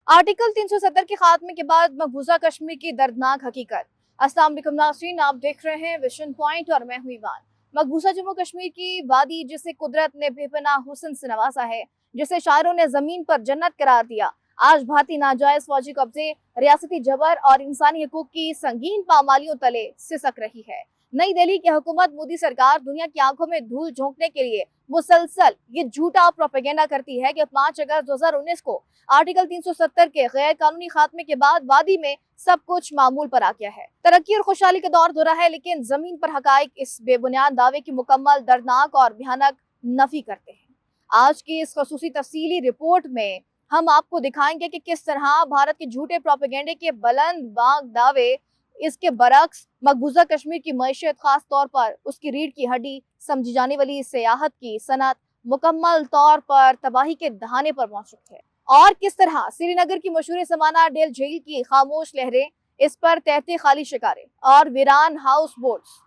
Article 370 के खात्मे के बाद मकबूजा कश्मीर की दर्दनाक हकीकत। अस्सलाम वालेकुम नाज़रीन, आप देख रहे हैं विजन पॉइंट और मैं हूं ईवान। मकबूजा जम्मू कश्मीर की वादी जिसे कुदरत ने बेपनाह हुस्न से नवाजा है, जिसे शायरों ने जमीन पर जन्नत करार दिया, आज भारतीय नाजायज फौजी कब्जे, रियासती जबर और इंसानी हकूक की संगीन पामालियों तले सिसक रही है। नई दिल्ली की हुकूमत मोदी सरकार दुनिया की आंखों में धूल झोंकने के लिए मुसलसल ये झूठा प्रोपेगेंडा करती है कि 5 अगस्त 2019 को आर्टिकल 370 के गैर कानूनी खात्मे के बाद वादी में सब कुछ मामूल पर आ गया है। तरक्की और खुशहाली का दौर दोहरा है, लेकिन जमीन पर हकाइक इस बेबुनियाद दावे की मुकम्मल दर्दनाक और भयानक नफी करते हैं। आज की इस खसूसी तफसीली रिपोर्ट में हम आपको दिखाएंगे कि किस तरह भारत के झूठे प्रोपेगेंडे के बुलंद बांग दावे इसके बरक्स मकबूजा कश्मीर की मईशत, खास तौर पर उसकी रीढ़ की हड्डी समझी जाने वाली सियाहत की सनत मुकम्मल तौर पर तबाही के दहाने पर पहुंच चुकी है, और किस तरह श्रीनगर की मशहूर समाना डेल झील की खामोश लहरें, इस पर तहते खाली शिकारे और वीरान हाउस बोट्स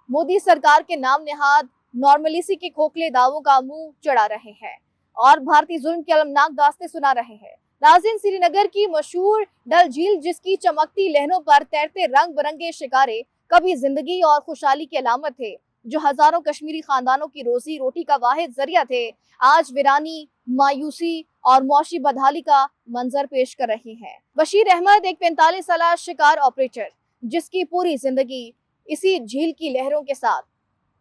मोदी सरकार के नाम नेहाद नॉर्मलिसी के खोखले दावों का मुंह चढ़ा रहे हैं और भारतीय जुल्म के अलमनाक दास्ते सुना रहे हैं। नाज़रीन, श्रीनगर की मशहूर डल झील, जिसकी चमकती लहरों पर तैरते रंग बिरंगे शिकारे कभी जिंदगी और खुशहाली की अलामत थे, जो हजारों कश्मीरी खानदानों की रोजी रोटी का वाहिद जरिया थे, आज वीरानी, मायूसी और मौशी बदहाली का मंजर पेश कर रही हैं। बशीर अहमद एक 45 साल शिकार ऑपरेटर, जिसकी पूरी जिंदगी इसी झील की लहरों के साथ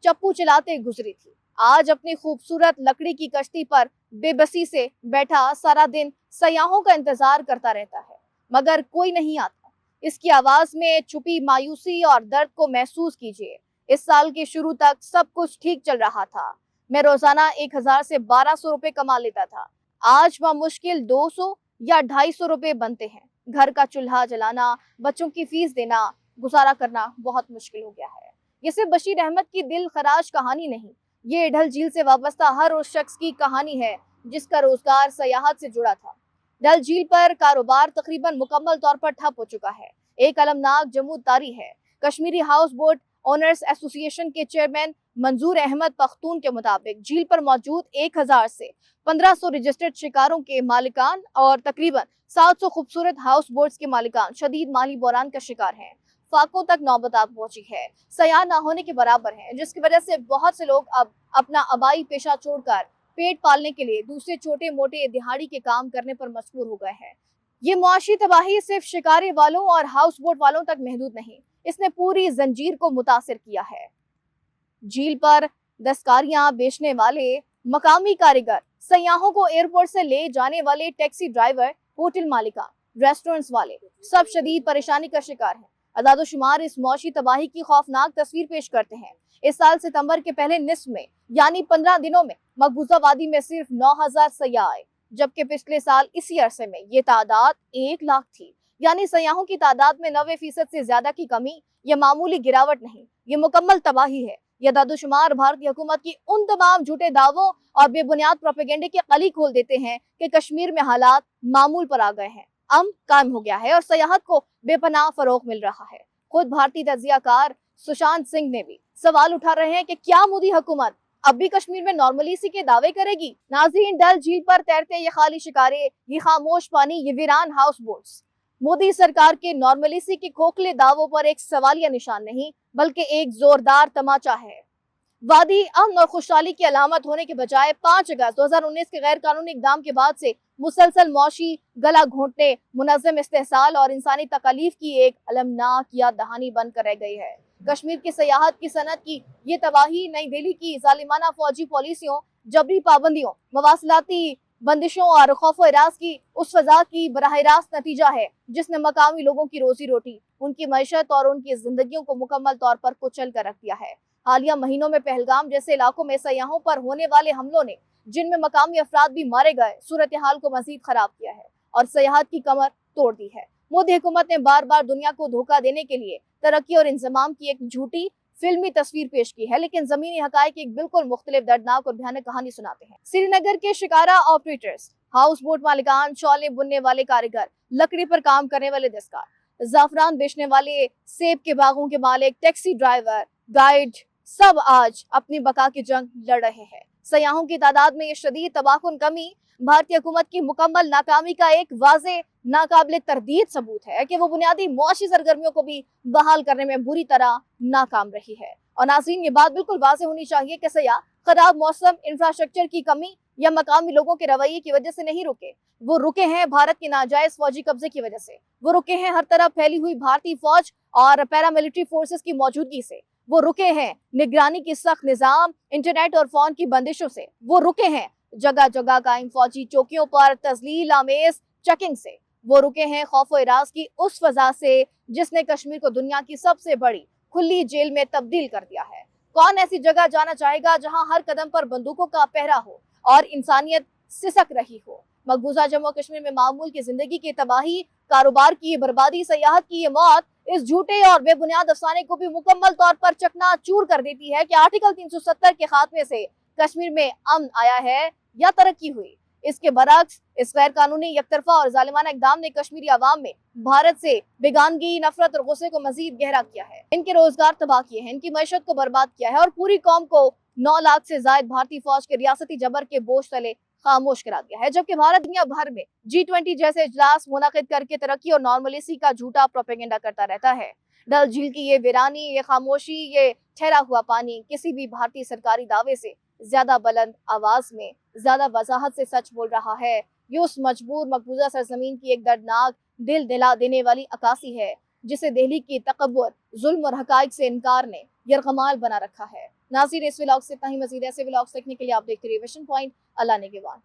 चप्पू चलाते गुजरी थी, आज अपनी खूबसूरत लकड़ी की कश्ती पर बेबसी से बैठा सारा दिन सयाहों का इंतजार करता रहता है, मगर कोई नहीं आता। इसकी आवाज में छुपी मायूसी और दर्द को महसूस कीजिए। इस साल के शुरू तक सब कुछ ठीक चल रहा था, मैं रोजाना 1000 से 1200 रुपए कमा लेता था, आज वह मुश्किल 200 या 250 रुपए बनते हैं। घर का चूल्हा जलाना, बच्चों की फीस देना, गुजारा करना बहुत मुश्किल हो गया है। ये सिर्फ बशीर अहमद की दिल खराश कहानी नहीं, ये डल झील से वाबस्ता हर उस शख्स की कहानी है जिसका रोजगार सयाहत से जुड़ा था। डल झील पर कारोबार तकरीबन मुकम्मल तौर पर ठप हो चुका है। एक अलमनाक जमूद तारी है। Kashmiri house boat owners association के चेयरमैन मंजूर अहमद पख्तून के मुताबिक झील पर मौजूद 1000 से 1500 रजिस्टर्ड शिकारों के मालिकान और तकरीबन 700 खूबसूरत हाउस बोट्स के मालिकान शदीद माली बहरान का शिकार हैं। फाकों तक नौबत आ पहुंची है, सयाह ना होने के बराबर है, जिसकी वजह से बहुत से लोग अब अपना आबाई पेशा छोड़कर पेट पालने के लिए दूसरे छोटे मोटे दिहाड़ी के काम करने पर मजबूर हो गए हैं। ये मुआशी तबाही सिर्फ शिकारे वालों और हाउस बोट वालों तक महदूद नहीं, इसने पूरी जंजीर को मुतासिर किया है। झील पर दस्तकारियां बेचने वाले मकामी कारीगर, सयाहों को एयरपोर्ट से ले जाने वाले टैक्सी ड्राइवर, होटल मालिकान, रेस्टोरेंट्स वाले सब शदीद परेशानी का शिकार हैं। अदादोशुमार इस मौशी तबाही की खौफनाक तस्वीर पेश करते हैं। इस साल सितंबर के पहले निस्फ में यानी 15 दिनों में मकबूजा वादी में सिर्फ 9000 सयाह आए, जबकि पिछले साल इसी अरसे में ये तादाद 1 लाख थी। यानी सयाहों की तादाद में 90% से ज्यादा की कमी। ये मामूली गिरावट नहीं, ये मुकम्मल तबाही है। ये दादोशुमार भारतीय हुकूमत की उन तमाम झूठे दावों और बेबुनियाद प्रोपेगेंडे के कली खोल देते हैं कि कश्मीर में हालात मामूल पर आ गए हैं, अमन कायम हो गया है और सयाहत को बेपनाह फरोग मिल रहा है। खुद भारतीय तजियाकार सुशांत सिंह ने भी सवाल उठा रहे हैं कि क्या मोदी हुकूमत अब भी कश्मीर में नॉर्मलिसी के दावे करेगी। नाज़रीन, डल झील पर तैरते ये खाली शिकारे, ये खामोश पानी, ये वीरान हाउस बोट्स मोदी सरकार के नॉर्मलिसी के खोखले दावों पर एक सवालिया निशान नहीं, बल्कि एक जोरदार तमाचा है। वादी अमन और खुशहाली की अलामत होने के बजाय 5 अगस्त 2019 के गैर कानूनी इकदाम के बाद से मुसलसल मौशी, गला घोंटने, मुनज़्ज़म इस्तेहसाल और इंसानी तकलीफ की एक अलमनाक याद दहानी बनकर रह गई है। कश्मीर की सयाहत की सनत की ये तबाही नई दिल्ली की जालिमाना फौजी पॉलिसियों, जबरी पाबंदियों, मवासलाती बंदिशों और खौफ इराज की उस फजा की बराह रास्त नतीजा है जिसने मकामी लोगों की रोजी रोटी, उनकी मैशत और उनकी जिंदगियों को मुकम्मल तौर पर कुचल कर रख दिया है। हालिया महीनों में पहलगाम जैसे इलाकों में सयाहों पर होने वाले हमलों ने, जिनमें मकामी अफराद भी मारे गए, सूरत हाल को मजीद खराब किया है और सयाहत की कमर तोड़ दी है। मोदी हुकूमत ने बार बार दुनिया को धोखा देने के लिए तरक्की और इंजमाम की एक झूठी फिल्मी तस्वीर पेश की है, लेकिन जमीनी हकायक एक बिल्कुल मुख्तलिफ दर्दनाक और भयानक कहानी सुनाते हैं। श्रीनगर के शिकारा ऑपरेटर्स, हाउस बोट मालिकान, शॉले बुनने वाले कारीगर, लकड़ी पर काम करने वाले दस्तकार, जाफरान बेचने वाले, सेब के बागों के मालिक, टैक्सी ड्राइवर, गाइड, सब आज अपनी बका की जंग लड़ रहे हैं। सयाहों की तादाद में ये शदीद तबाहकुन कमी भारतीय हुकूमत की मुकम्मल नाकामी का एक वाज़े नाकाबिले तरदीद सबूत है कि वो बुनियादी मुआशी सरगर्मियों को भी बहाल करने में बुरी तरह नाकाम रही है। और नाज़रीन, ये बात बिल्कुल वाज़ेह होनी चाहिए कि सयाह खराब मौसम, इंफ्रास्ट्रक्चर की कमी या मकामी लोगों के रवैये की वजह से नहीं रुके। वो रुके हैं भारत के नाजायज फौजी कब्जे की वजह से। वो रुके हैं हर तरफ फैली हुई भारतीय फौज और पैरामिलिट्री फोर्सेस की मौजूदगी से। वो रुके हैं निगरानी की सख्त निजाम, इंटरनेट और फोन की बंदिशों से। वो रुके हैं जगह जगह कायम फौजी चौकियों पर तजलील आमेज चेकिंग से। वो रुके हैं खौफ और इराज की उस फजा से जिसने कश्मीर को दुनिया की सबसे बड़ी खुली जेल में तब्दील कर दिया है। कौन ऐसी जगह जाना चाहेगा जहां हर कदम पर बंदूकों का पहरा हो और इंसानियत सिसक रही हो। मकबूजा जम्मू कश्मीर में मामूल की जिंदगी की तबाही, कारोबार की बर्बादी, सयाहत की ये मौत इस झूठे और बेबुनियाद अफसाने को भी मुकम्मल तौर पर चकनाचूर कर देती है कि आर्टिकल 370 के खात्मे से कश्मीर में अमन आया है या तरक्की हुई। इसके बरक्स इस गैर कानूनी, यकतरफा और जालिमाना इक़दाम ने कश्मीरी अवाम में भारत से बेगानगी, नफरत और गुस्से को मजीद गहरा किया है। इनके रोजगार तबाह किए हैं, इनकी मईशत को बर्बाद किया है और पूरी कौम को 9 लाख से जायद भारतीय फौज के रियासती जबर के बोझ तले खामोश करा दिया है। जबकि भारत दुनिया भर में G20 जैसे इजलास मुनक़िद करके तरक्की और नॉर्मलिसी का झूठा प्रोपेगेंडा करता रहता है। डल झील की ये वीरानी, ये खामोशी, ये ठहरा हुआ पानी किसी भी भारतीय सरकारी दावे से ज्यादा बुलंद आवाज में, ज्यादा वजाहत से सच बोल रहा है। ये उस मजबूर मकबूजा सरजमीन की एक दर्दनाक, दिल दिला देने वाली अक्कासी है जिसे दिल्ली की तकब्बुर, जुल्म और हकाइक से इनकार ने यरगमाल बना रखा है। नाज़रीन, इस व्लॉग से इतना ही। मज़ीद ऐसे व्लॉग्स देखने के लिए आप देखते रहिए विजन पॉइंट। अल्लाह निगहबान।